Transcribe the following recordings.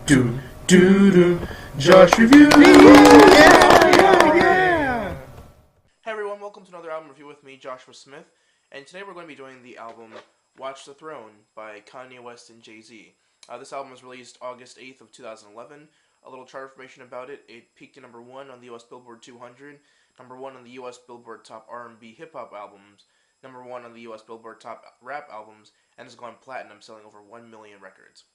Do do. Josh review. Yeah. Hey everyone, welcome to another album review with me, Joshua Smith, and today we're going to be doing the album Watch the Throne by Kanye West and Jay-Z. This album was released August 8th of 2011. A little chart information about it: it peaked at number 1 on the US Billboard 200, number 1 on the US Billboard Top R&B Hip Hop Albums, number 1 on the US Billboard Top Rap Albums, and has gone platinum, selling over 1 million records.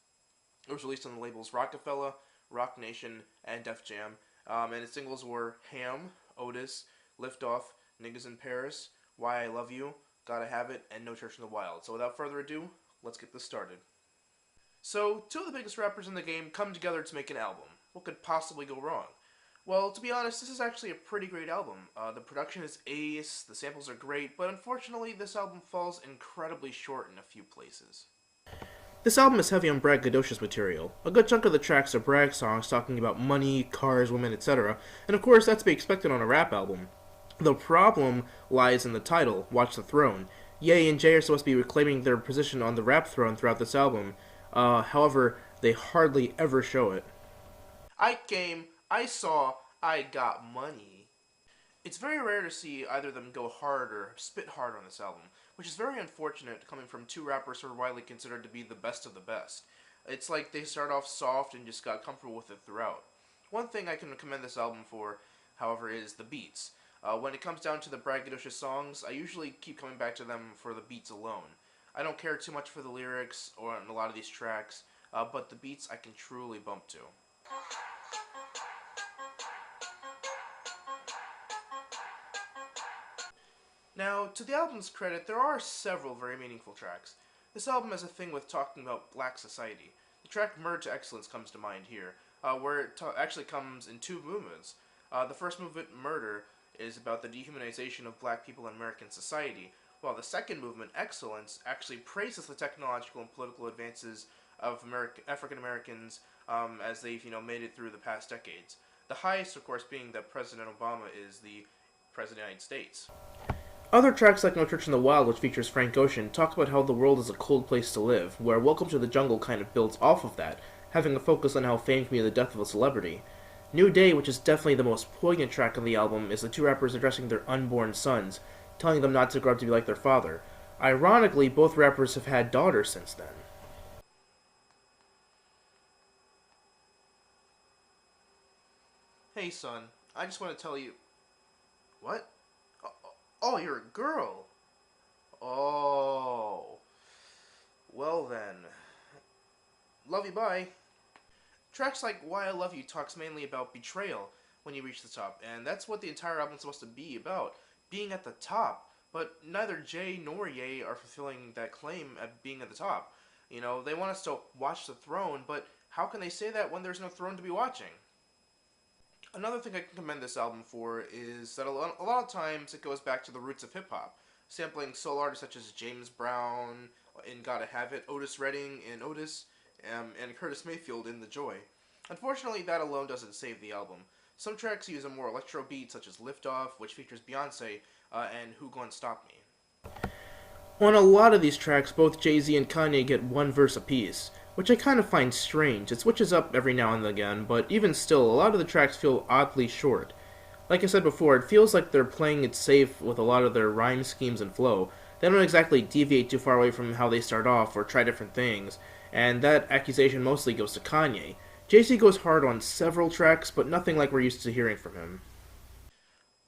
It was released on the labels Rockefeller, Rock Nation, and Def Jam, and its singles were Ham, Otis, Lift Off, Niggas in Paris, Why I Love You, Gotta Have It, and No Church in the Wild. So without further ado, let's get this started. So, two of the biggest rappers in the game come together to make an album. What could possibly go wrong? Well, to be honest, this is actually a pretty great album. The production is ace, the samples are great, but unfortunately this album falls incredibly short in a few places. This album is heavy on braggadocious material. A good chunk of the tracks are brag songs talking about money, cars, women, etc., and of course that's to be expected on a rap album. The problem lies in the title, Watch the Throne. Ye and Jay are supposed to be reclaiming their position on the rap throne throughout this album. However, they hardly ever show it. I came, I saw, I got money. It's very rare to see either of them go hard or spit hard on this album, which is very unfortunate coming from two rappers who are widely considered to be the best of the best. It's like they start off soft and just got comfortable with it throughout. One thing I can commend this album for, however, is the beats. When it comes down to the braggadocious songs, I usually keep coming back to them for the beats alone. I don't care too much for the lyrics or on a lot of these tracks, but the beats I can truly bump to. Now, to the album's credit, there are several very meaningful tracks. This album has a thing with talking about black society. The track Murder to Excellence comes to mind here, where it actually comes in two movements. The first movement, Murder, is about the dehumanization of black people in American society, while the second movement, Excellence, actually praises the technological and political advances of African Americans as they've made it through the past decades. The highest, of course, being that President Obama is the President of the United States. Other tracks like No Church in the Wild, which features Frank Ocean, talk about how the world is a cold place to live, where Welcome to the Jungle kind of builds off of that, having a focus on how fame can be the death of a celebrity. New Day, which is definitely the most poignant track on the album, is the two rappers addressing their unborn sons, telling them not to grow up to be like their father. Ironically, both rappers have had daughters since then. Hey son, I just want to tell you... What? Oh, you're a girl. Oh. Well then. Love you, bye. Tracks like Why I Love You talks mainly about betrayal when you reach the top, and that's what the entire album is supposed to be about, being at the top. But neither Jay nor Ye are fulfilling that claim at being at the top. They want us to watch the throne, but how can they say that when there's no throne to be watching? Another thing I can commend this album for is that a lot of times it goes back to the roots of hip-hop, sampling soul artists such as James Brown in Gotta Have It, Otis Redding in Otis, and Curtis Mayfield in The Joy. Unfortunately, that alone doesn't save the album. Some tracks use a more electro beat, such as Lift Off, which features Beyonce, and Who Gon' Stop Me. On a lot of these tracks, both Jay-Z and Kanye get one verse apiece, which I kind of find strange. It switches up every now and again, but even still, a lot of the tracks feel oddly short. Like I said before, it feels like they're playing it safe with a lot of their rhyme schemes and flow. They don't exactly deviate too far away from how they start off or try different things, and that accusation mostly goes to Kanye. Jay-Z goes hard on several tracks, but nothing like we're used to hearing from him.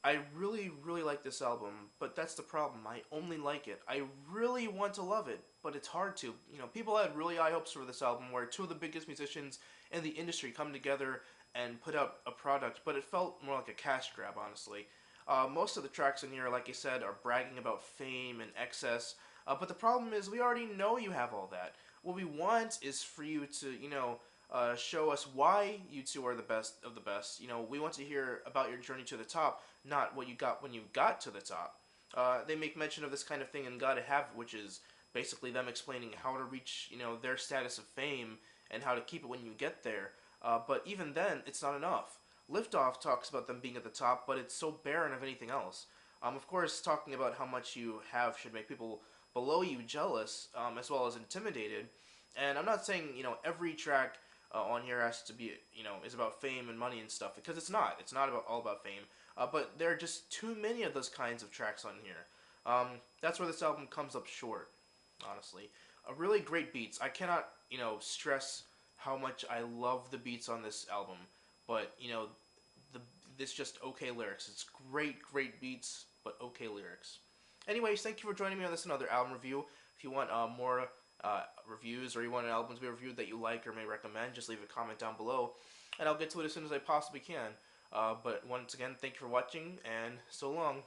I really like this album, but that's the problem. I only like it. I really want to love it, but it's hard to. People had really high hopes for this album, where two of the biggest musicians in the industry come together and put out a product, but it felt more like a cash grab, honestly. Most of the tracks in here, like I said, are bragging about fame and excess, but the problem is we already know you have all that. What we want is for you to, show us why you two are the best of the best. We want to hear about your journey to the top, not what you got when you got to the top. They make mention of this kind of thing in Gotta Have It, which is basically them explaining how to reach, their status of fame and how to keep it when you get there. But even then, it's not enough. Liftoff talks about them being at the top, but it's so barren of anything else. Of course, talking about how much you have should make people below you jealous, as well as intimidated. And I'm not saying, every track on here has to be, is about fame and money and stuff, because it's not. It's not all about fame. But there are just too many of those kinds of tracks on here. That's where this album comes up short, honestly. Really great beats. I cannot, stress how much I love the beats on this album. But, the this just okay lyrics. It's great beats, but okay lyrics. Anyways, thank you for joining me on this another album review. If you want more reviews, or you want an album to be reviewed that you like or may recommend, just leave a comment down below, and I'll get to it as soon as I possibly can. But once again, thank you for watching, and so long.